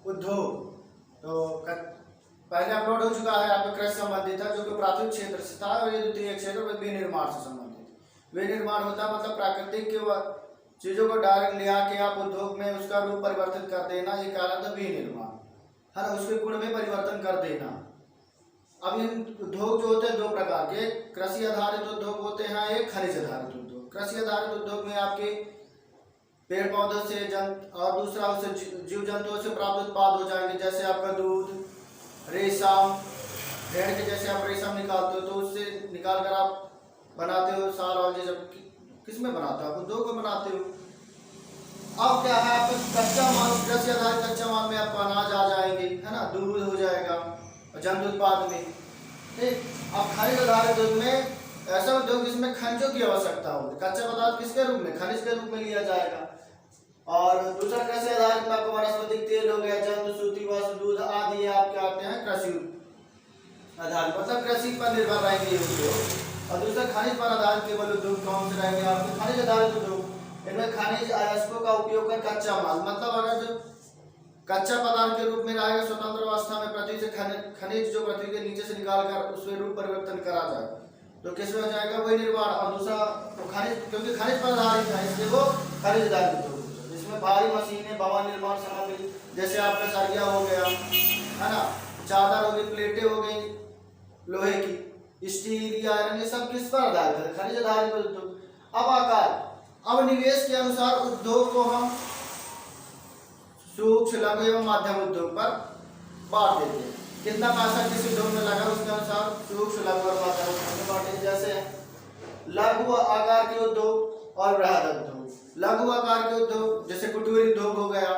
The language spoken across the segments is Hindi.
उद्योग। तो पहले अपलोड हो चुका है आपका कृषि संबंधित था, जो कि प्राथमिक क्षेत्र से था, और ये द्वितीय क्षेत्र विनिर्माण से संबंधित। विनिर्माण होता मतलब प्राकृतिक के चीजों को डायरेक्ट ले आके आप उद्योग में उसका रूप परिवर्तित कर देना, ये कहलाता है विनिर्माण, है ना, उसके गुण में परिवर्तन कर देना। अब इन उद्योग जो होते हैं दो प्रकार के, कृषि आधारित उद्योग होते हैं, एक खनिज आधारित उद्योग। कृषि आधारित उद्योग में आपके पेड़ पौधों से और दूसरा उससे जीव जंतुओं से प्राप्त उत्पाद हो जाएंगे, जैसे आपका दूध, रेशम, भेड़ के जैसे आप रेशम निकालते हो तो उससे निकाल कर आप बनाते हो साल, और जब किस में बनाते हो आप उद्योग में बनाते हो। अब क्या है, आपका कच्चा माल, कृषि आधारित कच्चा माल में आपको अनाज आ जाएंगे, है ना, दूध हो जाएगा, और जंतु उत्पाद में। ठीक, अब खनिज आधारित उद्योग में ऐसा उद्योग जिसमें खनिजों की आवश्यकता होगी, कच्चा पदार्थ किसके रूप में, खनिज के रूप में लिया जाएगा। और दूसरा कृषि आधारित में आपको वनस्पतिक तेल हो गया, जंतु सूती वस्त्र, दूध आदि आपके आते हैं कृषि आधारित, मतलब कृषि पर निर्भर रहेंगे उद्योग। और दूसरा खनिज पर आधारित केवल उद्योग कौन से रहेंगे आपके, खनिज आधारित उद्योग। इनमें खनिज अयस्कों का उपयोग कर कच्चा माल, मतलब अगर जो कच्चा पदार्थ के रूप में रहेगा स्वतंत्र अवस्था में, पृथ्वी से खनिज जो पृथ्वी के नीचे से निकाल कर उसमें रूप परिवर्तन करा जाए तो किस में हो जाएगा, वही निर्माण। और दूसरा तो खनिज, क्योंकि खनिज पर आधारित है इसलिए वो खनिज आधारित उद्योग। इसमें भारी मशीनें, भवन निर्माण सामग्री, जैसे आपका सरिया हो गया, है ना, चादर हो गई, प्लेटें हो गई लोहे की, स्टील, आयरन, ये सब किस पर आधारित है, खनिज आधारित उद्योग। अब आकार, अब निवेश के अनुसार उद्योग को हम सूक्ष्म, लघु एवं मध्यम उद्योग पर बांट देते हैं। कितना पैसा किस उद्योग में लगा उसके अनुसार सूक्ष्म, लघु और मध्यम उद्योग में बांटे। जैसे लघु आकार के उद्योग और बृहद उद्योग। लघु आकार के उद्योग जैसे कुटीर उद्योग हो गया,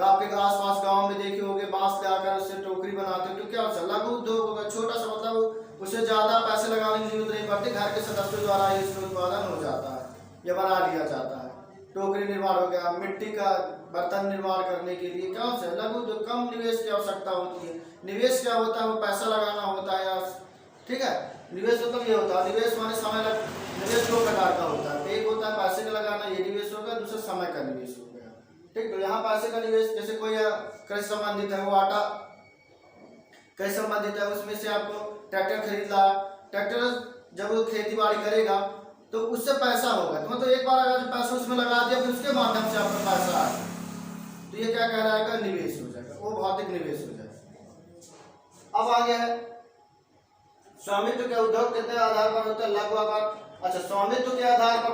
आपके आसपास गांव में देखे होंगे, बांस लाकर उससे टोकरी बनाते हैं, तो क्या होता है, लघु उद्योग होगा, छोटा सा, मतलब उसे ज्यादा पैसे लगाने की जरूरत नहीं पड़ती, घर के सदस्यों द्वारा ही इसमें उत्पादन हो जाता है या बना लिया जाता है। टोकरी निर्माण हो गया, मिट्टी का बर्तन निर्माण करने के लिए क्या होता है, लघु उद्योग, कम निवेश की आवश्यकता होती है। निवेश क्या होता है, वो पैसा लगाना होता है, ठीक है। निवेश मतलब ये होता है, निवेश माने समय लग, निवेश दो प्रकार का होता है, एक होता है पैसे का लगाना, ये निवेश होगा, दूसरा समय का निवेश हो गया। ठीक, तो यहाँ पैसे का निवेश, जैसे कोई कृषि संबंधित है, वो आटा कृषि संबंधित है, उसमें से आपको ट्रैक्टर खरीद ला, ट्रैक्टर जब वो खेती बाड़ी करेगा तो उससे पैसा होगा, तो मतलब एक बार अगर पैसा उसमें लगा दिया फिर उसके माध्यम से आपका पैसा आए, तो ये क्या कहलाएगा, निवेश हो जाएगा, वो भौतिक निवेश हो जाएगा। अब आगे है स्वामित्व के उद्योग कितने आधार पर होता है, लघु आकार। अच्छा, स्वामित्व के आधार पर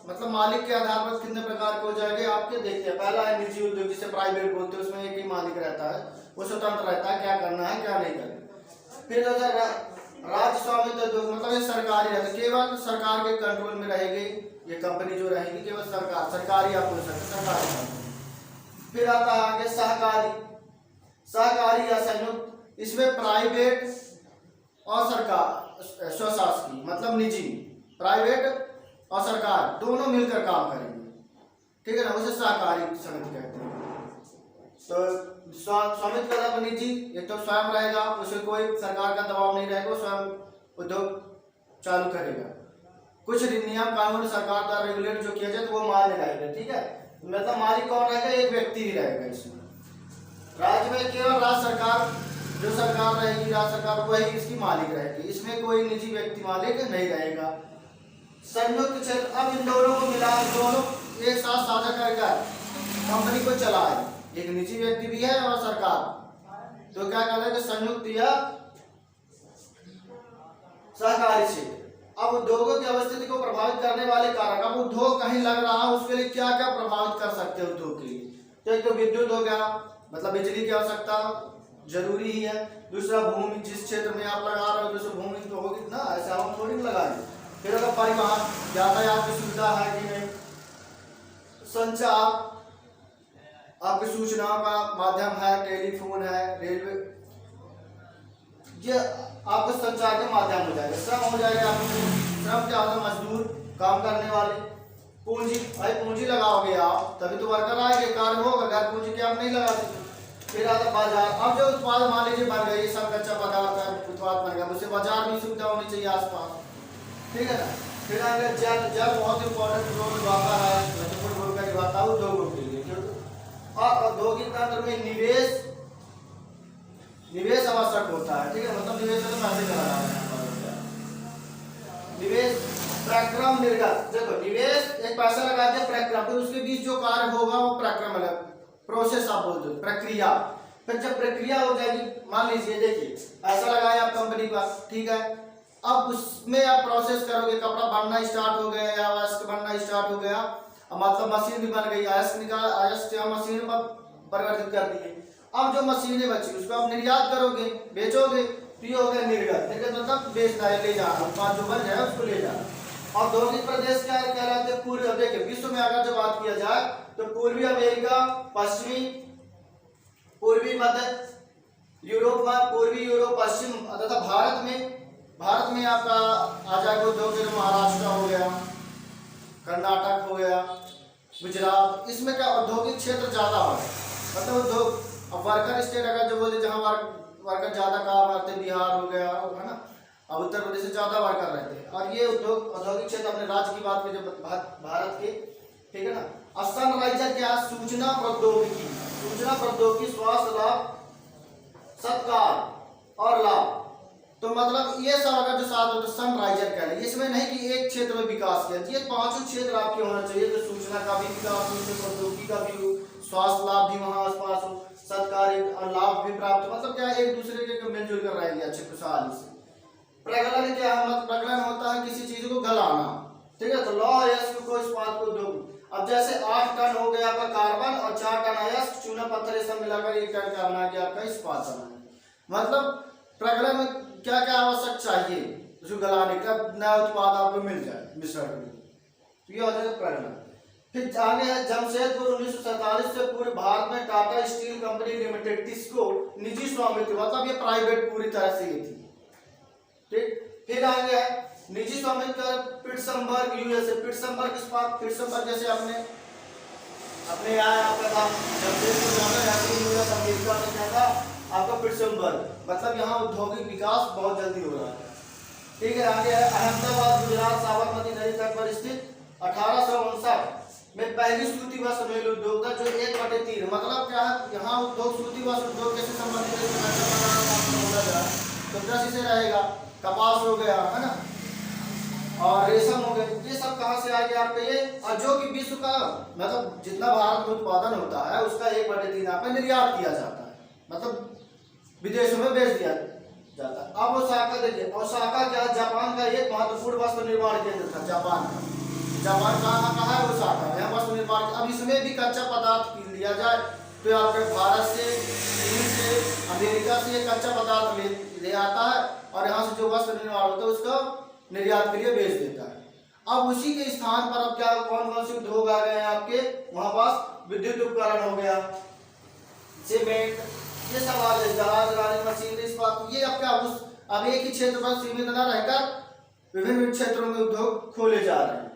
मतलब मालिक के आधार पर कितने प्रकार के हो जाएंगे आपके, देखते हैं। पहला है निजी उद्योग, जिसे प्राइवेट बोलते हैं, उसमें एक ही मालिक रहता है, वो स्वतंत्र रहता है, क्या करना है क्या नहीं करना। फिर राज्य स्वामित्व उद्योग, मतलब ये सरकारी रहता है, केवल सरकार के कंट्रोल में रहेगी ये कंपनी जो रहेगी, केवल सरकारी आप बोल सकते, सरकारी। फिर आता है आगे सहकारी या संयुक्त, इसमें प्राइवेट और सरकार, स्वशासकीय मतलब निजी, प्राइवेट और सरकार दोनों मिलकर काम करेंगे, ठीक है ना, उसे सहकारी समिति कहते हैं। तो स्वामित्व का निजी, एक तो स्वयं रहेगा, उसे कोई सरकार का दबाव नहीं रहेगा, स्वयं उद्योग चालू करेगा। कुछ नियम कानून सरकार द्वारा रेगुलेट जो किया जाए तो वो मान्य रहेगा, ठीक है। मतलब मालिक कौन रहेगा, एक व्यक्ति ही रहेगा इसमें। राज्य में केवल राज्य सरकार, जो सरकार रहेगी, राज्य सरकार वही इसकी मालिक रहेगी, इसमें कोई निजी व्यक्ति मालिक नहीं रहेगा। संयुक्त क्षेत्र, अब इन दोनों को मिला, दोनों एक साथ साझा कर कंपनी को चलाए, एक निजी व्यक्ति भी है और सरकार, तो क्या कहलाएगा, संयुक्त या सहकारी क्षेत्र। अब उद्योगों की अवस्थिति को प्रभावित करने वाले कारक, अब उद्योग कहीं लग रहा है उसके लिए क्या क्या प्रभावित कर सकते हैं उद्योग के लिए, तो एक तो विद्युत हो गया, मतलब बिजली की आवश्यकता जरूरी ही है। दूसरा भूमि, जिस क्षेत्र में आप लगा रहे हो दूसरा भूमि तो होगी ना, ऐसे हम थोड़ी लगाएंगे। फिर अगर परिवहन, यातायात की सुविधा है कि नहीं, संचार, आपकी सूचनाओं का माध्यम है, टेलीफोन है, रेलवे, ये आपको संचार का माध्यम हो जाएगा। श्रम हो जाएगा, आपको श्रम क्या होता है, मजदूर, काम करने वाले। पूंजी, भाई पूंजी लगाओगे आप तभी तो वर्कर आएंगे, कार्य होगा, गैर पूंजी के आप नहीं लगा सकते। फिर आता बाजार, अब जो उत्पाद मान लीजिए बन गए, सब कच्चा पदार्थ है, उत्पाद बन गया, उससे बाजार भी सुविधा होनी चाहिए आसपास, ठीक है ना। फिर आगे जल बहुत इंपॉर्टेंट रोल निभाता है, महत्वपूर्ण भूमिका निभाता है उद्योगों के लिए। और औद्योगिक तंत्र में निवेश निवेश आवश्यक होता है, ठीक है, मतलब निवेश में तो पैसे चला रहा है। निवेश प्रक्रम निर्गत, देखो निवेश एक पैसा लगा दिया प्रक्रम, फिर उसके बीच जो कार्य होगा वो प्रक्रम अलग, प्रोसेस आप बोलते हो, प्रक्रिया। फिर जब प्रक्रिया हो जाएगी, मान लीजिए देखिए पैसा लगाया आप कंपनी पर, ठीक है, अब उसमें आप प्रोसेस करोगे, कपड़ा बनना स्टार्ट हो गया या वस्त्र बनना स्टार्ट हो गया, मतलब मशीन भी बन गई, अयस्क निकाल, अयस्क से मशीन में परिवर्तित कर दिए। अब जो मशीनें बची उसको आप निर्यात करोगे, बेचोगे, तो ये हो गया निर्गत। निर्गत मतलब बेचना है, ले जाना, उत्पाद जो बन जाए उसको ले जाना। औद्योगिक प्रदेश क्या कहलाते हैं? पूर्वी, देखिए विश्व में अगर जो बात किया जाए तो पूर्वी अमेरिका, पश्चिमी, पूर्वी मध्य यूरोप में, पूर्वी यूरोप, पश्चिम तथा भारत में आपका आ जाएगा उद्योग, महाराष्ट्र हो गया, कर्नाटक हो गया, गुजरात, इसमें क्या औद्योगिक क्षेत्र ज्यादा हो, मतलब उद्योग। अब वर्कर स्टेट अगर जो बोले जहाँ वर्कर ज्यादा काम करते हैं, बिहार हो गया, है ना, अब उत्तर प्रदेश से ज्यादा वर्कर रहते हैं। और ये औद्योगिक क्षेत्र अपने राज्य की बात में जब भारत के, ठीक है ना। सनराइजर क्या? सूचना प्रौद्योगिकी, स्वास्थ्य लाभ, सत्कार और लाभ। तो मतलब ये सब अगर जो साथ हो तो सनराइजर कह रहे हैं। इसमें नहीं कि एक क्षेत्र में विकास किया, ये पांचों क्षेत्र आपके होना चाहिए, तो सूचना का भी विकास हो, प्रौद्योगिकी का भी हो, स्वास्थ्य लाभ भी वहाँ आसपास हो, सत्कार और लाभ भी प्राप्त, मतलब क्या एक दूसरे के मिलजुल कर रहेंगे अच्छे खुशहाली से। प्रगलन क्या है? मतलब प्रगलन होता है किसी चीज को गलाना, ठीक है, तो लौ अयस्क को इस्पात को दो। अब जैसे 8 टन हो गया आपका कार्बन और 4 टन अयस्क, चूना पत्थर सब मिलाकर 1 टन का बना के आपका इस्पात बना। मतलब प्रगलन में क्या क्या आवश्यक चाहिए उसको गलाने का, नया उत्पाद आपको मिल जाए मिश्रण में, तो ये हो जाएगा प्रगलन। फिर आगे है जमशेदपुर 1947 से पूरे भारत में Tata steel company limited, TISCO निजी स्वामित्व, मतलब ये प्राइवेट पूरी तरह से ये थी, ठीक। फिर आगे है निजी स्वामित्व पिट्सबर्ग यूएसए, पिट्सबर्ग इस्पात, पिट्सबर्ग जैसे अपने आया आपका था जमशेदपुर जाना है, यूएस अमेरिका में क्या था आपका पिट्सबर्ग, मतलब यहाँ औद्योगिक विकास बहुत जल्दी हो रहा है, ठीक है। आगे है अहमदाबाद गुजरात, साबरमती नदी तट पर स्थित 1859 में पहली सूती वस्त्र मिल उद्योग था, जो 1/3, मतलब क्या है यहाँ उद्योग, सूती वस्त्र उद्योग कैसे संबंधित है, तो कृषि से रहेगा, कपास हो गया, है ना, और रेशम हो गया, ये सब कहाँ से आ गया आपका ये, और जो कि विश्व का मतलब जितना भारत में उत्पादन होता है उसका 1/3 आपका निर्यात किया जाता है, मतलब विदेशों में बेच दिया जाता है। अब ओसाका देखिए, ओसाका क्या, जापान का एक महत्वपूर्ण वस्त्र निर्माण केंद्र था, जापान कहाँ है? ओसाका, यहाँ वस्त्र निर्माण। अब इसमें भी कच्चा पदार्थ लिया जाए तो आपके भारत से, चीन से, अमेरिका से ये कच्चा पदार्थ ले आता है और यहाँ से जो वस्त्र निर्माण होता है उसको निर्यात के लिए बेच देता है। अब उसी के स्थान पर अब क्या कौन कौन से उद्योग आ गए हैं आपके वहां पास? विद्युत उपकरण हो गया, सीमेंट, ये सब आ गए, जहाज, गाड़ी, मशीनरी, इस्पात, ये अब क्या अब एक ही क्षेत्र पर सीमित न रहकर विभिन्न क्षेत्रों में उद्योग खोले जा रहे हैं।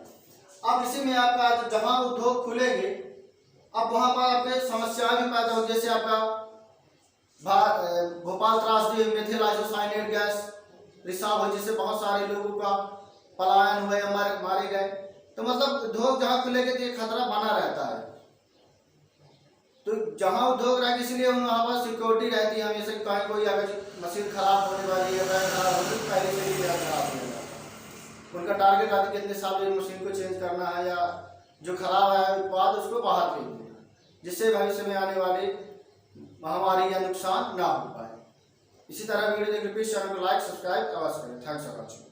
अब इसी में आपका जहां उद्योग खुलेंगे अब वहां पर आपके समस्याएं भी पैदा हो, जैसे आपका भोपाल त्रासदी मेथिल आइसोसाइनेट गैस रिसाव हो, जिससे बहुत सारे लोगों का पलायन हुए, मारे गए। तो मतलब उद्योग जहां खुलेंगे तो ये खतरा बना रहता है, तो जहां उद्योग रहे इसलिए वहां पर सिक्योरिटी रहती है हमेशा, कहीं कोई अगर मशीन खराब होने वाली है, खराब होने तो पहले से ही खराब हो जाएगा। उनका टारगेट आता है कितने साल में मशीन को चेंज करना है या जो खराब है उत्पाद उसको बाहर फेंक देना, जिससे भविष्य में आने वाली महामारी या नुकसान ना हो पाए। इसी तरह वीडियो देखने प्लीज चैनल को लाइक सब्सक्राइब अवश्य करें। Thanks for watching.